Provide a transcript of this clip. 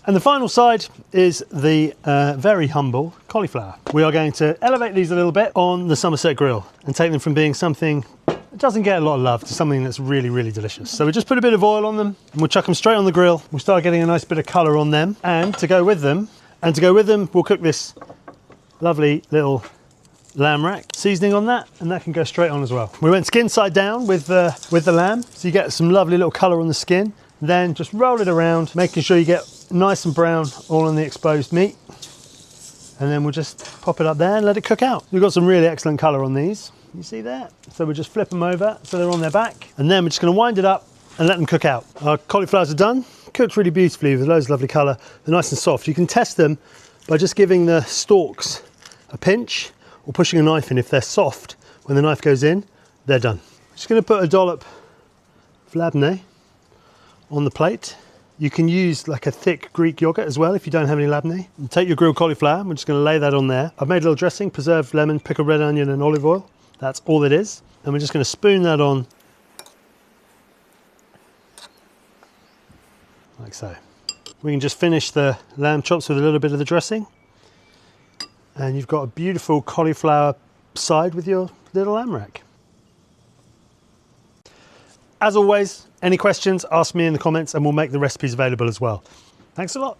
And the final side is the very humble cauliflower. We are going to elevate these a little bit on the Somerset grill and take them from being something that doesn't get a lot of love to something that's really, really delicious. So we just put a bit of oil on them and we'll chuck them straight on the grill. We'll start getting a nice bit of colour on them. And to go with them, we'll cook this lovely little lamb rack seasoning on that, and that can go straight on as well. We went skin side down with the lamb, so you get some lovely little colour on the skin. Then just roll it around, making sure you get nice and brown all on the exposed meat. And then we'll just pop it up there and let it cook out. We've got some really excellent colour on these. You see that? So we'll just flip them over so they're on their back. And then we're just going to wind it up and let them cook out. Our cauliflowers are done. Cooked really beautifully with loads of lovely colour. They're nice and soft. You can test them by just giving the stalks a pinch or pushing a knife in. If they're soft, when the knife goes in, they're done. Just going to put a dollop of labneh on the plate. You can use like a thick Greek yogurt as well if you don't have any labneh. And take your grilled cauliflower, we're just going to lay that on there. I've made a little dressing, preserved lemon, pickled red onion and olive oil. That's all it is. And we're just going to spoon that on like so. We can just finish the lamb chops with a little bit of the dressing. And you've got a beautiful cauliflower side with your little lamb rack. As always, any questions, ask me in the comments and we'll make the recipes available as well. Thanks a lot.